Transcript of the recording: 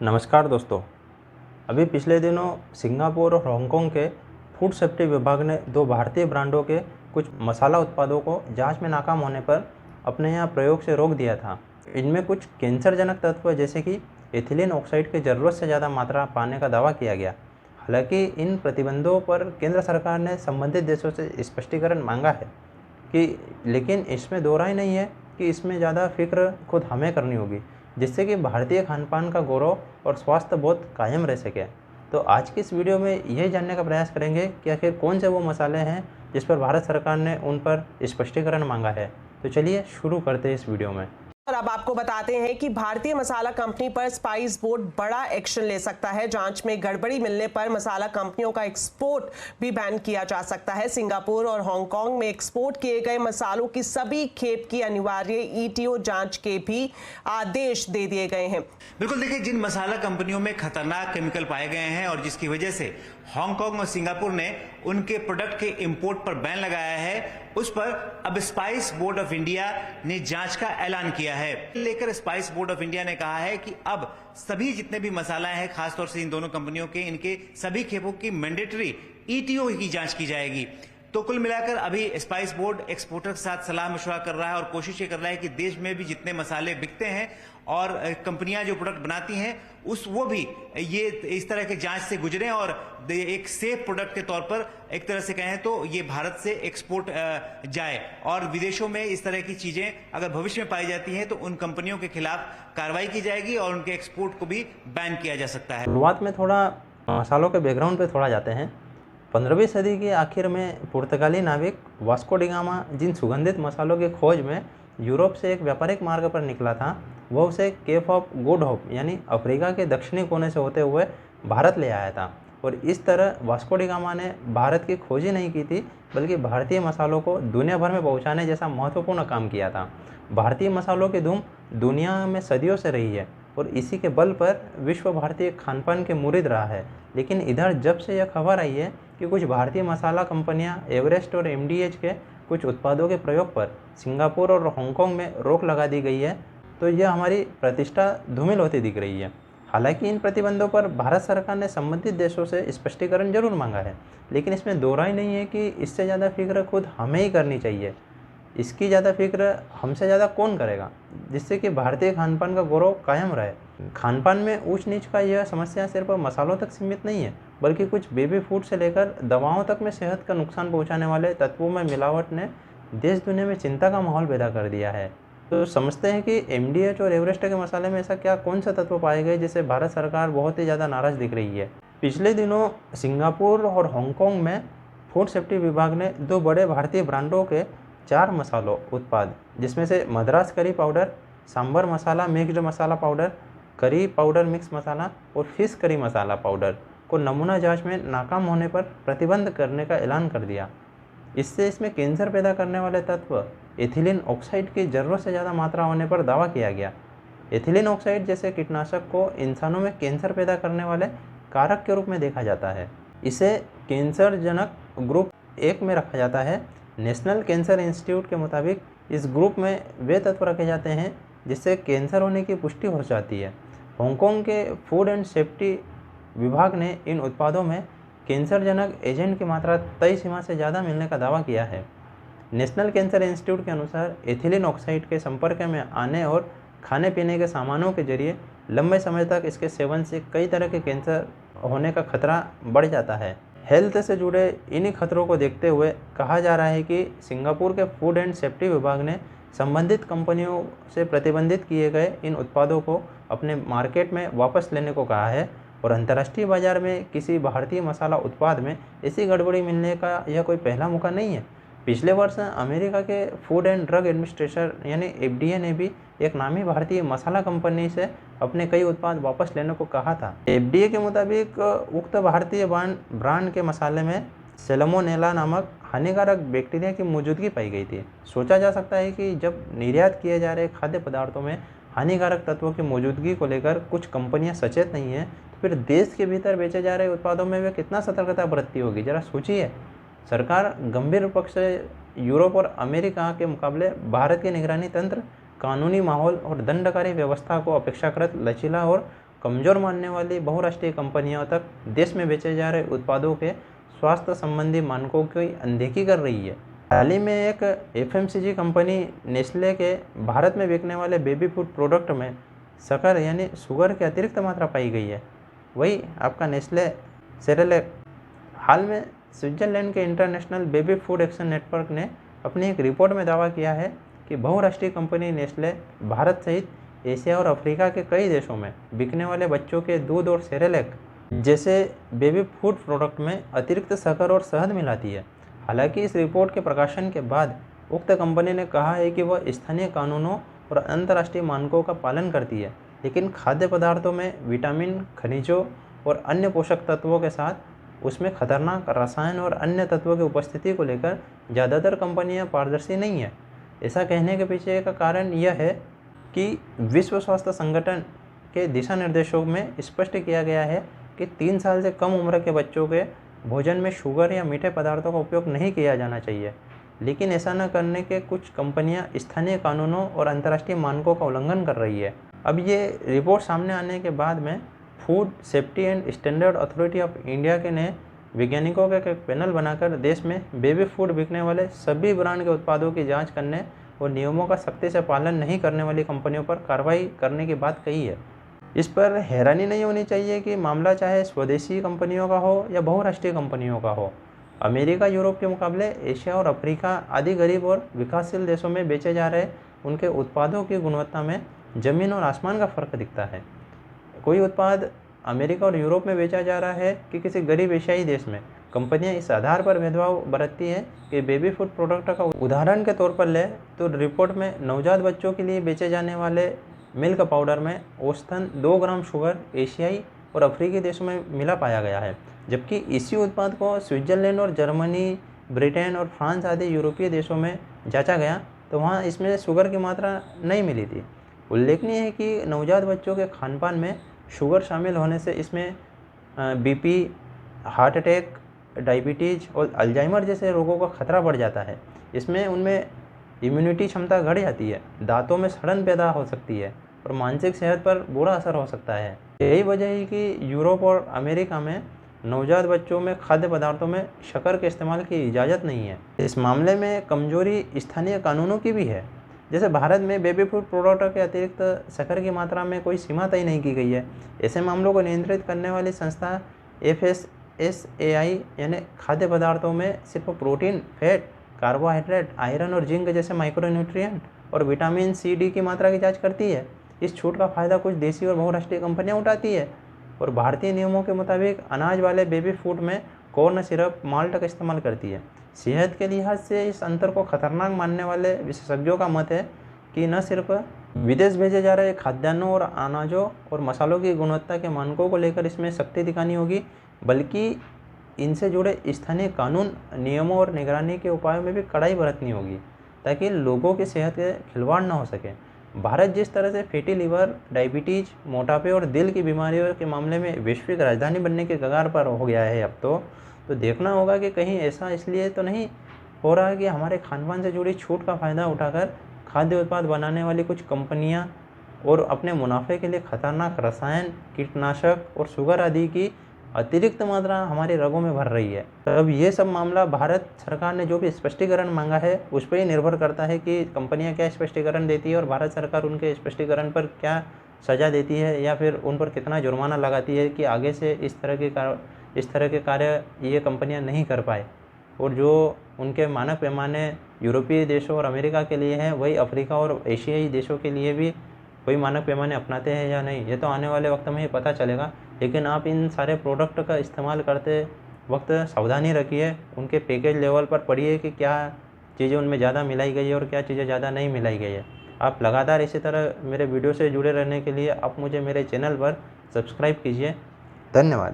नमस्कार दोस्तों। अभी पिछले दिनों सिंगापुर और हांगकांग के फूड सेफ्टी विभाग ने दो भारतीय ब्रांडों के कुछ मसाला उत्पादों को जांच में नाकाम होने पर अपने यहाँ प्रयोग से रोक दिया था। इनमें कुछ कैंसरजनक तत्व जैसे कि एथिलीन ऑक्साइड की ज़रूरत से ज़्यादा मात्रा पाने का दावा किया गया। हालांकि इन प्रतिबंधों पर केंद्र सरकार ने संबंधित देशों से स्पष्टीकरण मांगा है लेकिन इसमें दो राय नहीं है कि इसमें ज़्यादा फिक्र खुद हमें करनी होगी, जिससे कि भारतीय खानपान का गौरव और स्वास्थ्य बहुत कायम रह सके। तो आज की इस वीडियो में यही जानने का प्रयास करेंगे कि आखिर कौन से वो मसाले हैं जिस पर भारत सरकार ने उन पर स्पष्टीकरण मांगा है। तो चलिए शुरू करते हैं इस वीडियो में। और अब आपको बताते हैं कि भारतीय मसाला कंपनी पर स्पाइस बोर्ड बड़ा एक्शन ले सकता है। जांच में गड़बड़ी मिलने पर मसाला कंपनियों का एक्सपोर्ट भी बैन किया जा सकता है। सिंगापुर और हांगकांग में एक्सपोर्ट किए गए मसालों की सभी खेप की अनिवार्य ईटीओ जांच के भी आदेश दे दिए गए हैं। बिल्कुल, देखिए, जिन मसाला कंपनियों में खतरनाक केमिकल पाए गए हैं और जिसकी वजह से हांगकांग और सिंगापुर ने उनके प्रोडक्ट के इंपोर्ट पर बैन लगाया है, उस पर अब स्पाइस बोर्ड ऑफ इंडिया ने जांच का ऐलान किया है। लेकर स्पाइस बोर्ड ऑफ इंडिया ने कहा है कि अब सभी जितने भी मसाला हैं, खासतौर से इन दोनों कंपनियों के, इनके सभी खेपों की मैंडेटरी ईटीओ की जांच की जाएगी। तो कुल मिलाकर अभी स्पाइस बोर्ड एक्सपोर्टर के साथ सलाह मशवरा कर रहा है और कोशिश ये कर रहा है कि देश में भी जितने मसाले बिकते हैं और कंपनियां जो प्रोडक्ट बनाती हैं वो भी ये इस तरह के जांच से गुजरें और एक सेफ प्रोडक्ट के तौर पर एक तरह से कहें तो ये भारत से एक्सपोर्ट जाए। और विदेशों में इस तरह की चीजें अगर भविष्य में पाई जाती हैं तो उन कंपनियों के खिलाफ कार्रवाई की जाएगी और उनके एक्सपोर्ट को भी बैन किया जा सकता है। शुरुआत में थोड़ा मसालों के बैकग्राउंड पे थोड़ा जाते हैं। 15वीं सदी के आखिर में पुर्तगाली नाविक वास्को डी गामा जिन सुगंधित मसालों की खोज में यूरोप से एक व्यापारिक मार्ग पर निकला था, वह उसे केप ऑफ गुड होप यानी अफ्रीका के दक्षिणी कोने से होते हुए भारत ले आया था। और इस तरह वास्को डी गामा ने भारत की खोज ही नहीं की थी, बल्कि भारतीय मसालों को दुनिया भर में पहुंचाने जैसा महत्वपूर्ण काम किया था। भारतीय मसालों की धूम दुनिया में सदियों से रही है और इसी के बल पर विश्व भारतीय खानपान के मुरीद रहा है। लेकिन इधर जब से यह खबर आई है कि कुछ भारतीय मसाला कंपनियां एवरेस्ट और एमडीएच के कुछ उत्पादों के प्रयोग पर सिंगापुर और हांगकांग में रोक लगा दी गई है, तो यह हमारी प्रतिष्ठा धूमिल होती दिख रही है। हालांकि इन प्रतिबंधों पर भारत सरकार ने संबंधित देशों से स्पष्टीकरण जरूर मांगा है, लेकिन इसमें दो राय नहीं है कि इससे ज़्यादा फिक्र खुद हमें ही करनी चाहिए। इसकी ज़्यादा फिक्र हमसे ज़्यादा कौन करेगा, जिससे कि भारतीय खानपान का गौरव कायम रहे। खानपान में ऊंच नीच का यह समस्या सिर्फ मसालों तक सीमित नहीं है, बल्कि कुछ बेबी फूड से लेकर दवाओं तक में सेहत का नुकसान पहुंचाने वाले तत्वों में मिलावट ने देश दुनिया में चिंता का माहौल पैदा कर दिया है। तो समझते हैं कि एमडीएच और एवरेस्ट के मसाले में ऐसा क्या कौन सा तत्व पाए गए जिससे भारत सरकार बहुत ही ज़्यादा नाराज़ दिख रही है। पिछले दिनों सिंगापुर और हांगकांग में फूड सेफ्टी विभाग ने दो बड़े भारतीय ब्रांडों के 4 मसालों उत्पाद, जिसमें से मद्रास करी पाउडर, सांबर मसाला मिक्स्ड मसाला पाउडर, करी पाउडर मिक्स मसाला और फिश करी मसाला पाउडर को नमूना जांच में नाकाम होने पर प्रतिबंध करने का ऐलान कर दिया। इससे इसमें कैंसर पैदा करने वाले तत्व एथिलीन ऑक्साइड की ज़रूरत से ज़्यादा मात्रा होने पर दावा किया गया। एथिलीन ऑक्साइड जैसे कीटनाशक को इंसानों में कैंसर पैदा करने वाले कारक के रूप में देखा जाता है। इसे कैंसरजनक ग्रुप 1 में रखा जाता है। नेशनल कैंसर इंस्टीट्यूट के मुताबिक इस ग्रुप में वे तत्व रखे जाते हैं जिससे कैंसर होने की पुष्टि हो जाती है। हांगकांग के फूड एंड सेफ्टी विभाग ने इन उत्पादों में कैंसरजनक एजेंट की मात्रा तय सीमा से ज़्यादा मिलने का दावा किया है। नेशनल कैंसर इंस्टीट्यूट के अनुसार एथिलीन ऑक्साइड के संपर्क में आने और खाने पीने के सामानों के जरिए लंबे समय तक इसके सेवन से कई तरह के कैंसर होने का खतरा बढ़ जाता है। हेल्थ से जुड़े इन्हीं खतरों को देखते हुए कहा जा रहा है कि सिंगापुर के फूड एंड सेफ्टी विभाग ने संबंधित कंपनियों से प्रतिबंधित किए गए इन उत्पादों को अपने मार्केट में वापस लेने को कहा है। और अंतर्राष्ट्रीय बाजार में किसी भारतीय मसाला उत्पाद में ऐसी गड़बड़ी मिलने का यह कोई पहला मौका नहीं है। पिछले वर्ष अमेरिका के फूड एंड ड्रग एडमिनिस्ट्रेशन यानी एफडीए ने भी एक नामी भारतीय मसाला कंपनी से अपने कई उत्पाद वापस लेने को कहा था। एफडीए के मुताबिक उक्त भारतीय ब्रांड के मसाले में सैल्मोनेला नामक हानिकारक बैक्टीरिया की मौजूदगी पाई गई थी। सोचा जा सकता है कि जब निर्यात किए जा रहे खाद्य पदार्थों में हानिकारक तत्वों की मौजूदगी को लेकर कुछ कंपनियां सचेत नहीं हैं, तो फिर देश के भीतर बेचे जा रहे उत्पादों में वे कितना सतर्कता बरतती होगी, जरा सोचिए। सरकार गंभीर रूप से यूरोप और अमेरिका के मुकाबले भारत के निगरानी तंत्र, कानूनी माहौल और दंडकारी व्यवस्था को अपेक्षाकृत लचीला और कमज़ोर मानने वाली बहुराष्ट्रीय कंपनियों तक देश में बेचे जा रहे उत्पादों के स्वास्थ्य संबंधी मानकों की अनदेखी कर रही है। हाल ही में एक FMCG कंपनी नेस्ले के भारत में बिकने वाले बेबी फूड प्रोडक्ट में शक्कर यानी शुगर की अतिरिक्त मात्रा पाई गई है। वही आपका नेस्ले सेरेलैक। हाल में स्विट्जरलैंड के international baby food action network ने अपनी एक रिपोर्ट में दावा किया है कि बहुराष्ट्रीय कंपनी नेस्ले भारत सहित एशिया और अफ्रीका के कई देशों में बिकने वाले बच्चों के दूध और सेरेलैक जैसे बेबी फूड प्रोडक्ट में अतिरिक्त शक्कर और शहद मिलाती है। हालांकि इस रिपोर्ट के प्रकाशन के बाद उक्त कंपनी ने कहा है कि वह स्थानीय कानूनों और अंतर्राष्ट्रीय मानकों का पालन करती है, लेकिन खाद्य पदार्थों में विटामिन, खनिजों और अन्य पोषक तत्वों के साथ उसमें खतरनाक रसायन और अन्य तत्वों की उपस्थिति को लेकर ज़्यादातर कंपनियां पारदर्शी नहीं है। ऐसा कहने के पीछे का कारण यह है कि विश्व स्वास्थ्य संगठन के दिशा निर्देशों में स्पष्ट किया गया है कि 3 साल से कम उम्र के बच्चों के भोजन में शुगर या मीठे पदार्थों का उपयोग नहीं किया जाना चाहिए, लेकिन ऐसा न करने के कुछ कंपनियां स्थानीय कानूनों और अंतर्राष्ट्रीय मानकों का उल्लंघन कर रही है। अब ये रिपोर्ट सामने आने के बाद में food safety and standard authority of India के ने वैज्ञानिकों का एक पैनल बनाकर देश में बेबी फूड बिकने वाले सभी ब्रांड के उत्पादों की जांच करने और नियमों का सख्ती से पालन नहीं करने वाली कंपनियों पर कार्रवाई करने की बात कही है। इस पर हैरानी नहीं होनी चाहिए कि मामला चाहे स्वदेशी कंपनियों का हो या बहुराष्ट्रीय कंपनियों का हो। अमेरिका, यूरोप के मुकाबले एशिया और अफ्रीका आदि गरीब और विकासशील देशों में बेचे जा रहे उनके उत्पादों की गुणवत्ता में ज़मीन और आसमान का फ़र्क दिखता है। कोई उत्पाद अमेरिका और यूरोप में बेचा जा रहा है कि किसी गरीब एशियाई देश में, कंपनियां इस आधार पर भेदभाव बरतती है कि बेबी फूड प्रोडक्ट का उदाहरण के तौर पर ले तो रिपोर्ट में नवजात बच्चों के लिए बेचे जाने वाले मिल्क पाउडर में औसतन 2 ग्राम शुगर एशियाई और अफ्रीकी देशों में मिला पाया गया है, जबकि इसी उत्पाद को स्विट्जरलैंड और जर्मनी, ब्रिटेन और फ्रांस आदि यूरोपीय देशों में जांचा गया तो वहाँ इसमें शुगर की मात्रा नहीं मिली थी। उल्लेखनीय है कि नवजात बच्चों के खानपान में शुगर शामिल होने से इसमें BP, हार्ट अटैक, डायबिटीज़ और अल्जाइमर जैसे रोगों का खतरा बढ़ जाता है। इसमें उनमें इम्यूनिटी क्षमता घट जाती है, दांतों में सड़न पैदा हो सकती है और मानसिक सेहत पर बुरा असर हो सकता है। यही वजह है कि यूरोप और अमेरिका में नवजात बच्चों में खाद्य पदार्थों में शक्कर के इस्तेमाल की इजाज़त नहीं है। इस मामले में कमजोरी स्थानीय कानूनों की भी है। जैसे भारत में बेबी फूड प्रोडक्ट के अतिरिक्त शक्कर की मात्रा में कोई सीमा तय नहीं की गई है। ऐसे मामलों को नियंत्रित करने वाली संस्था FSSAI यानी खाद्य पदार्थों में सिर्फ प्रोटीन, फैट, कार्बोहाइड्रेट, आयरन और जिंक जैसे माइक्रोन्यूट्रिएंट और विटामिन C, D की मात्रा की जांच करती है। इस छूट का फायदा कुछ देसी और बहुराष्ट्रीय कंपनियां उठाती है और भारतीय नियमों के मुताबिक अनाज वाले बेबी फूड में कॉर्न सिरप, माल्ट का इस्तेमाल करती है। सेहत के लिहाज से इस अंतर को खतरनाक मानने वाले विशेषज्ञों का मत है कि न सिर्फ विदेश भेजे जा रहे खाद्यान्नों और अनाजों और मसालों की गुणवत्ता के मानकों को लेकर इसमें सख्ती दिखानी होगी, बल्कि इनसे जुड़े स्थानीय कानून, नियमों और निगरानी के उपायों में भी कड़ाई बरतनी होगी ताकि लोगों की सेहत के खिलवाड़ न हो सके। भारत जिस तरह से फैटी लीवर, डायबिटीज़, मोटापे और दिल की बीमारियों के मामले में वैश्विक राजधानी बनने के कगार पर हो गया है अब तो देखना होगा कि कहीं ऐसा इसलिए तो नहीं हो रहा है कि हमारे खानपान से जुड़ी छूट का फ़ायदा उठाकर खाद्य उत्पाद बनाने वाली कुछ कंपनियां और अपने मुनाफे के लिए खतरनाक रसायन, कीटनाशक और शुगर आदि की अतिरिक्त मात्रा हमारी रगों में भर रही है। अब ये सब मामला भारत सरकार ने जो भी स्पष्टीकरण मांगा है उस पर ही निर्भर करता है कि कंपनियां क्या स्पष्टीकरण देती है और भारत सरकार उनके स्पष्टीकरण पर क्या सज़ा देती है या फिर उन पर कितना जुर्माना लगाती है कि आगे से इस तरह के कार्य ये कंपनियां नहीं कर पाए। और जो उनके मानक पैमाने यूरोपीय देशों और अमेरिका के लिए हैं वही अफ्रीका और एशियाई देशों के लिए भी कोई मानक पैमाने अपनाते हैं या नहीं, ये तो आने वाले वक्त में ही पता चलेगा। लेकिन आप इन सारे प्रोडक्ट का इस्तेमाल करते वक्त सावधानी रखिए, उनके पैकेज लेवल पर पढ़िए कि क्या चीज़ें उनमें ज़्यादा मिलाई गई है और क्या चीज़ें ज़्यादा नहीं मिलाई गई है। आप लगातार इसी तरह मेरे वीडियो से जुड़े रहने के लिए आप मुझे मेरे चैनल पर सब्सक्राइब कीजिए। धन्यवाद।